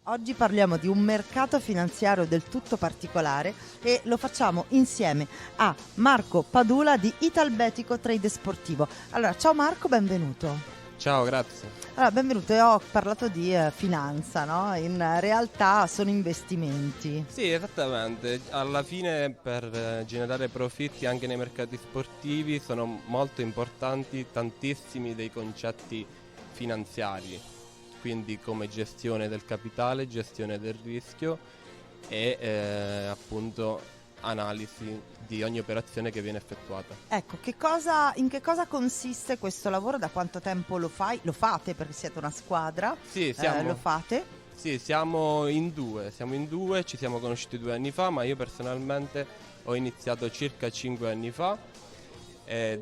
Oggi parliamo di un mercato finanziario del tutto particolare e lo facciamo insieme a Marco Padula di Italbetico Trade Sportivo. Allora, ciao Marco, benvenuto. Ciao, grazie. Allora, benvenuto. Io ho parlato di finanza, no? In realtà sono investimenti. Sì, esattamente. Alla fine per generare profitti anche nei mercati sportivi sono molto importanti tantissimi dei concetti finanziari, quindi come gestione del capitale, gestione del rischio e appunto analisi di ogni operazione che viene effettuata. Ecco, in che cosa consiste questo lavoro? Da quanto tempo lo fai? Lo fate perché siete una squadra? Sì, Lo fate? Sì, siamo in due, ci siamo conosciuti 2 anni fa, ma io personalmente ho iniziato circa 5 anni fa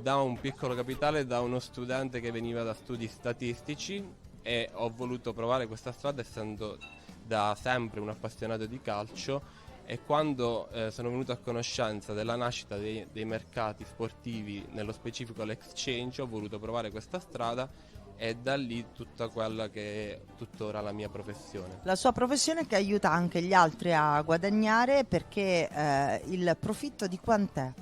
da un piccolo capitale, da uno studente che veniva da studi statistici e ho voluto provare questa strada essendo da sempre un appassionato di calcio e quando sono venuto a conoscenza della nascita dei mercati sportivi, nello specifico l'exchange, ho voluto provare questa strada e da lì tutta quella che è tuttora la mia professione. La sua professione che aiuta anche gli altri a guadagnare perché il profitto di quant'è?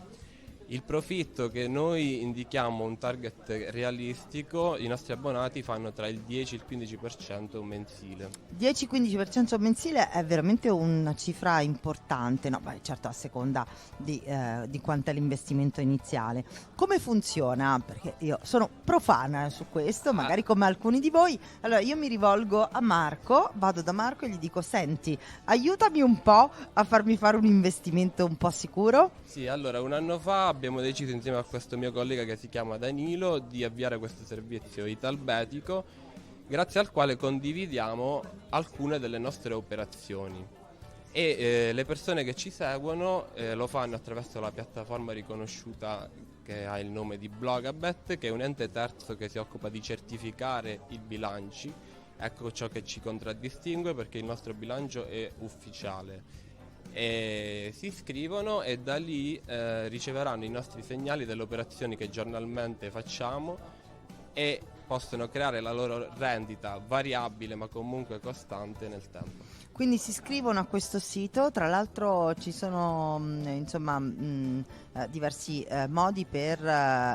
Il profitto che noi indichiamo un target realistico, i nostri abbonati fanno tra il 10 e il 15% mensile. 10-15% mensile è veramente una cifra importante, no? Beh, certo a seconda di quanto è l'investimento iniziale. Come funziona? Perché io sono profana su questo, magari come alcuni di voi. Allora io mi rivolgo a Marco, vado da Marco e gli dico: senti, aiutami un po' a farmi fare un investimento un po' sicuro. Sì, allora 1 anno fa abbiamo deciso insieme a questo mio collega che si chiama Danilo di avviare questo servizio Italbetico, grazie al quale condividiamo alcune delle nostre operazioni e le persone che ci seguono lo fanno attraverso la piattaforma riconosciuta che ha il nome di Blogabet, che è un ente terzo che si occupa di certificare i bilanci. Ecco ciò che ci contraddistingue, perché il nostro bilancio è ufficiale. E si iscrivono e da lì riceveranno i nostri segnali delle operazioni che giornalmente facciamo e possono creare la loro rendita variabile ma comunque costante nel tempo. Quindi si iscrivono a questo sito, tra l'altro ci sono diversi modi per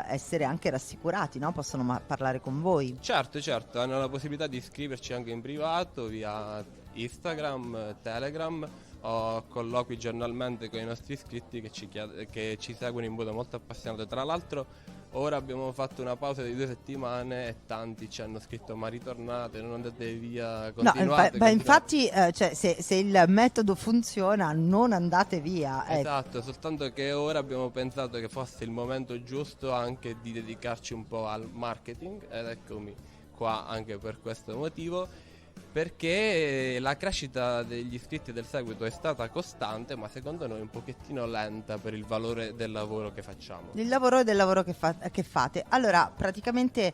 essere anche rassicurati, no? Possono parlare con voi. Certo, hanno la possibilità di iscriverci anche in privato via Instagram, Telegram. Ho colloqui giornalmente con i nostri iscritti che ci seguono in modo molto appassionato. Tra l'altro ora abbiamo fatto una pausa di 2 settimane e tanti ci hanno scritto: ma ritornate, non andate via, continuate. No, infatti cioè, se il metodo funziona non andate via. Esatto, soltanto che ora abbiamo pensato che fosse il momento giusto anche di dedicarci un po' al marketing ed eccomi qua anche per questo motivo. Perché la crescita degli iscritti del seguito è stata costante, ma secondo noi un pochettino lenta per il valore del lavoro che facciamo. Il lavoro del lavoro che fate. Allora, praticamente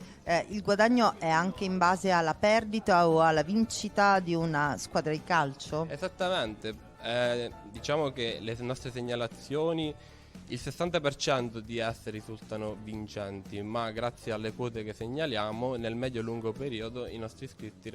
il guadagno è anche in base alla perdita o alla vincita di una squadra di calcio? Esattamente, diciamo che le nostre segnalazioni, il 60% di esse risultano vincenti, ma grazie alle quote che segnaliamo nel medio-lungo periodo i nostri iscritti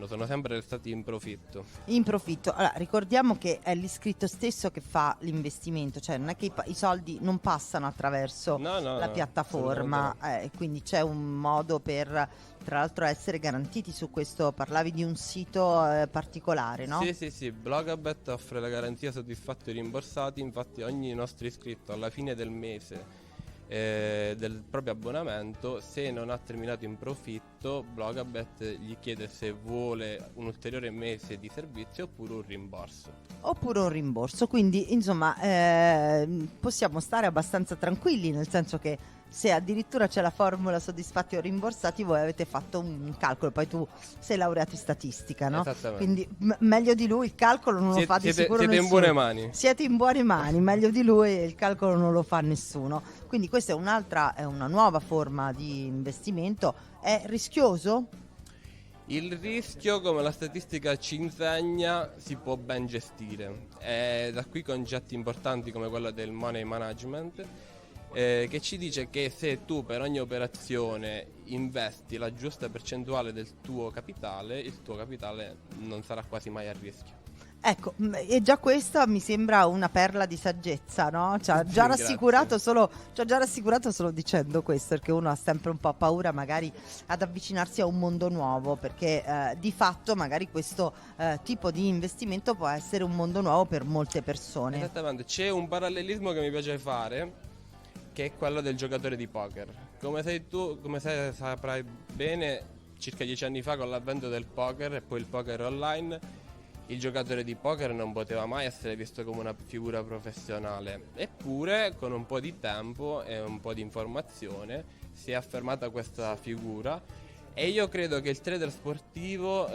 sono sempre restati in profitto. In profitto. Allora, ricordiamo che è l'iscritto stesso che fa l'investimento, cioè non è che i soldi non passano attraverso la piattaforma, quindi c'è un modo per, tra l'altro, essere garantiti su questo. Parlavi di un sito particolare, no? Sì, Blogabet offre la garanzia soddisfatti e rimborsati, infatti ogni nostro iscritto alla fine del mese del proprio abbonamento, se non ha terminato in profitto, Blogabet gli chiede se vuole un ulteriore mese di servizio oppure un rimborso. Quindi insomma possiamo stare abbastanza tranquilli, nel senso che se addirittura c'è la formula soddisfatti o rimborsati, voi avete fatto un calcolo. Poi tu sei laureato in statistica, no? Esattamente. Quindi meglio di lui il calcolo non lo fa di sicuro nessuno. Siete in buone mani. Siete in buone mani, meglio di lui il calcolo non lo fa nessuno. Quindi questa è una nuova forma di investimento. È rischioso? Il rischio, come la statistica ci insegna, si può ben gestire. Da qui concetti importanti come quello del money management che ci dice che se tu per ogni operazione investi la giusta percentuale del tuo capitale, il tuo capitale non sarà quasi mai a rischio. Ecco, e già questa mi sembra una perla di saggezza, no? Ci ha già rassicurato solo dicendo questo, perché uno ha sempre un po' paura magari ad avvicinarsi a un mondo nuovo, perché di fatto magari questo tipo di investimento può essere un mondo nuovo per molte persone. Esattamente, c'è un parallelismo che mi piace fare, che è quello del giocatore di poker. Come saprai bene, circa 10 anni fa, con l'avvento del poker e poi il poker online, il giocatore di poker non poteva mai essere visto come una figura professionale. Eppure, con un po' di tempo e un po' di informazione, si è affermata questa figura. E io credo che il trader sportivo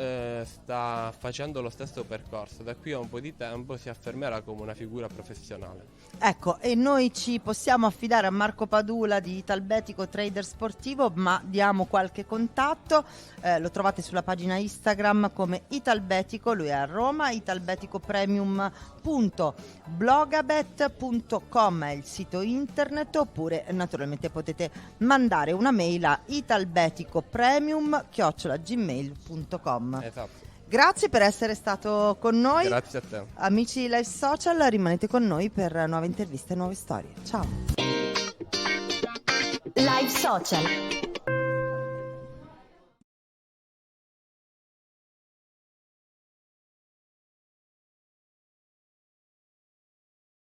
sta facendo lo stesso percorso. Da qui a un po' di tempo si affermerà come una figura professionale. Ecco, e noi ci possiamo affidare a Marco Padula di Italbetico Trader Sportivo, ma diamo qualche contatto. Lo trovate sulla pagina Instagram come Italbetico, lui è a Roma, italbeticopremium.blogabet.com è il sito internet, oppure naturalmente potete mandare una mail a italbeticopremium@gmail.com. Esatto. Grazie per essere stato con noi. Grazie a te. Amici Live Social, rimanete con noi per nuove interviste e nuove storie. Ciao. Live Social.